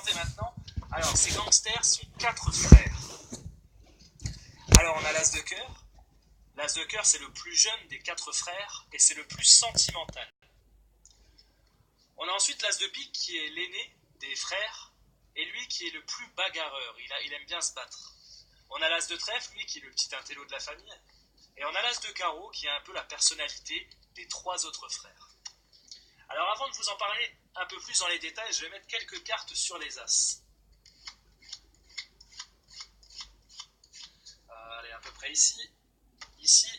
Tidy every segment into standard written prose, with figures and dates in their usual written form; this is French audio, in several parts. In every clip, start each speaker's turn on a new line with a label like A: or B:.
A: présenter maintenant. Alors, ces gangsters sont 4 frères. Alors, on a l'as de cœur. L'as de cœur, c'est le plus jeune des 4 frères et c'est le plus sentimental. On a ensuite l'as de pique qui est l'aîné des frères et lui qui est le plus bagarreur. Il aime bien se battre. On a l'as de trèfle, lui qui est le petit intello de la famille. Et on a l'as de carreau qui a un peu la personnalité des 3 autres frères. Alors avant de vous en parler un peu plus dans les détails, je vais mettre quelques cartes sur les as. Allez, à peu près ici, ici,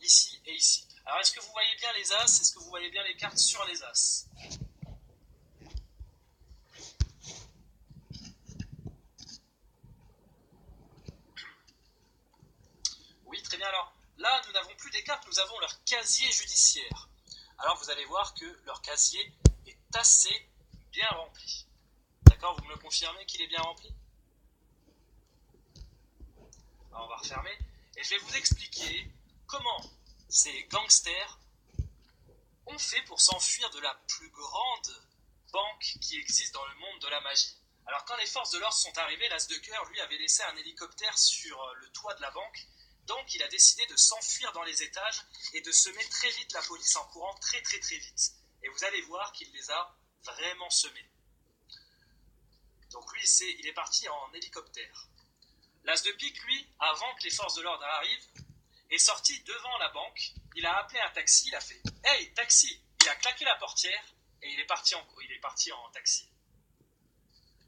A: ici et ici. Alors est-ce que vous voyez bien les as? Est-ce que vous voyez bien les cartes sur les as? Oui, très bien. Alors là, nous n'avons plus des cartes, nous avons leur casier judiciaire. Alors vous allez voir que leur casier est assez bien rempli. D'accord? Vous me le confirmez qu'il est bien rempli? Alors on va refermer. Et je vais vous expliquer comment ces gangsters ont fait pour s'enfuir de la plus grande banque qui existe dans le monde de la magie. Alors quand les forces de l'ordre sont arrivées, l'as de cœur, lui, avait laissé un hélicoptère sur le toit de la banque. Donc il a décidé de s'enfuir dans les étages et de semer très vite la police en courant très vite. Et vous allez voir qu'il les a vraiment semés. Donc lui, il est parti en hélicoptère. L'as de pique, lui, avant que les forces de l'ordre arrivent, est sorti devant la banque. Il a appelé un taxi, il a fait « Hey, taxi !» Il a claqué la portière et il est parti en taxi.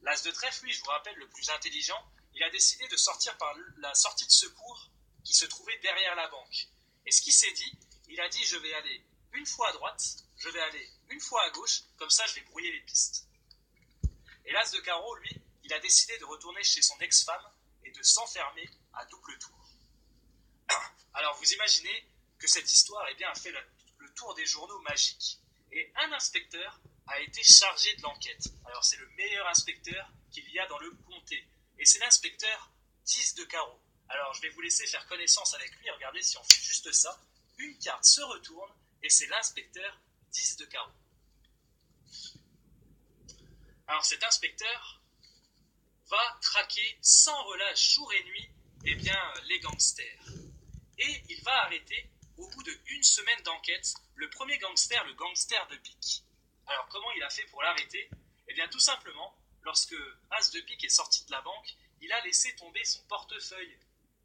A: L'as de trèfle, lui, je vous rappelle, le plus intelligent, il a décidé de sortir par la sortie de secours qui se trouvait derrière la banque. Et ce qu'il s'est dit, il a dit « Je vais aller une fois à droite, je vais aller une fois à gauche, comme ça je vais brouiller les pistes. » Et l'as de carreau, lui, il a décidé de retourner chez son ex-femme et de s'enfermer à double tour. Alors vous imaginez que cette histoire a fait le tour des journaux magiques. Et un inspecteur a été chargé de l'enquête. Alors c'est le meilleur inspecteur qu'il y a dans le comté. Et c'est l'inspecteur 10 de carreau. Alors je vais vous laisser faire connaissance avec lui. Regardez, si on fait juste ça, une carte se retourne et c'est l'inspecteur 10 de carreau. Alors cet inspecteur va traquer sans relâche jour et nuit les gangsters. Et il va arrêter, au bout d'1 semaine d'enquête, le premier gangster, le gangster de pique. Alors comment il a fait pour l'arrêter? Eh bien tout simplement, lorsque As de pique est sorti de la banque, il a laissé tomber son portefeuille.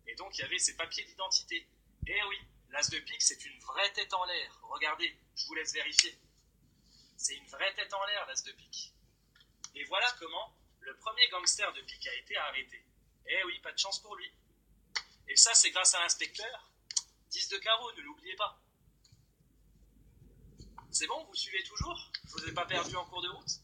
A: Et donc il y avait ses papiers d'identité. Eh oui, l'As de pique, c'est une vraie tête en l'air. Regardez, je vous laisse vérifier. C'est une vraie tête en l'air, l'As de pique. Et voilà comment le premier gangster de pique a été arrêté. Eh oui, pas de chance pour lui. Et ça, c'est grâce à l'inspecteur 10 de carreau, ne l'oubliez pas. C'est bon, vous suivez toujours? Je vous ai pas perdu en cours de route?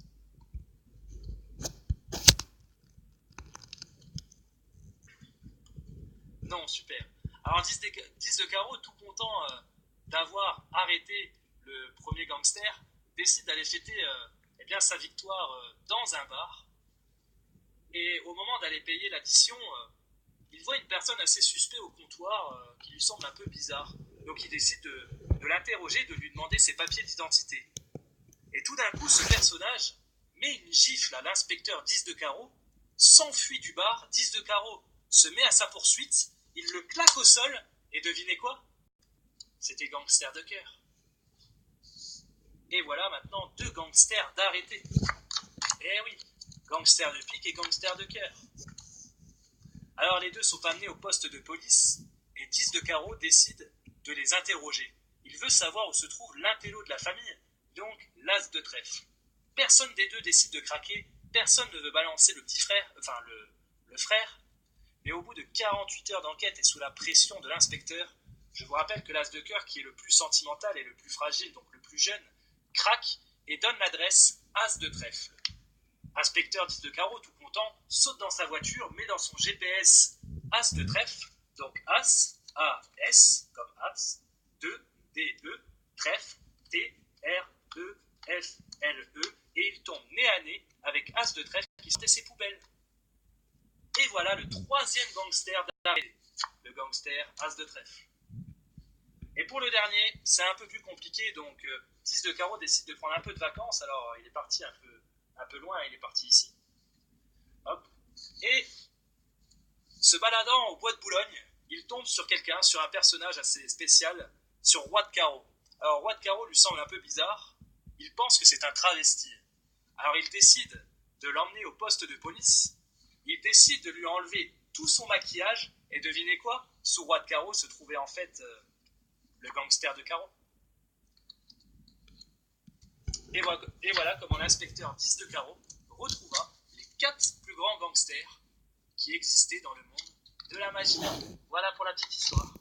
A: Non, super. Alors 10 de carreau, tout content d'avoir arrêté le premier gangster, décide d'aller fêter sa victoire dans un bar. Et au moment d'aller payer l'addition, il voit une personne assez suspecte au comptoir qui lui semble un peu bizarre. Donc il décide de l'interroger, de lui demander ses papiers d'identité. Et tout d'un coup, ce personnage met une gifle à l'inspecteur 10 de carreau, s'enfuit du bar, 10 de carreau se met à sa poursuite, il le claque au sol, et devinez quoi? C'était gangster de cœur. Et voilà maintenant 2 gangsters d'arrêté. Eh oui, gangster de pique et gangster de cœur. Alors les 2 sont amenés au poste de police et 10 de carreau décide de les interroger. Il veut savoir où se trouve l'intello de la famille, donc l'as de trèfle. Personne des 2 décide de craquer, personne ne veut balancer le petit frère, le frère, mais au bout de 48 heures d'enquête et sous la pression de l'inspecteur, je vous rappelle que l'as de cœur, qui est le plus sentimental et le plus fragile, donc le plus jeune, craque et donne l'adresse as de trèfle. Inspecteur 10 de carreau, tout content, saute dans sa voiture, met dans son GPS as de trèfle, donc as, A-S, comme as, 2, D-E, trèfle, T-R-E-F-L-E, et il tombe nez à nez avec as de trèfle qui sortait ses poubelles. Et voilà le 3e gangster d'arrêté, le gangster as de trèfle. Et pour le dernier, c'est un peu plus compliqué, donc 10 de carreau décide de prendre un peu de vacances, alors il est parti un peu loin, il est parti ici. Et se baladant au bois de Boulogne, il tombe sur quelqu'un, sur un personnage assez spécial, sur Roi de Carreau. Alors Roi de Carreau lui semble un peu bizarre, il pense que c'est un travesti. Alors il décide de l'emmener au poste de police, il décide de lui enlever tout son maquillage, et devinez quoi? Sous Roi de Carreau se trouvait en fait le gangster de Carreau. Et voilà comment l'inspecteur 10 de Carreau retrouva les 4 plus grands gangsters qui existaient dans le monde de la magie. Voilà pour la petite histoire.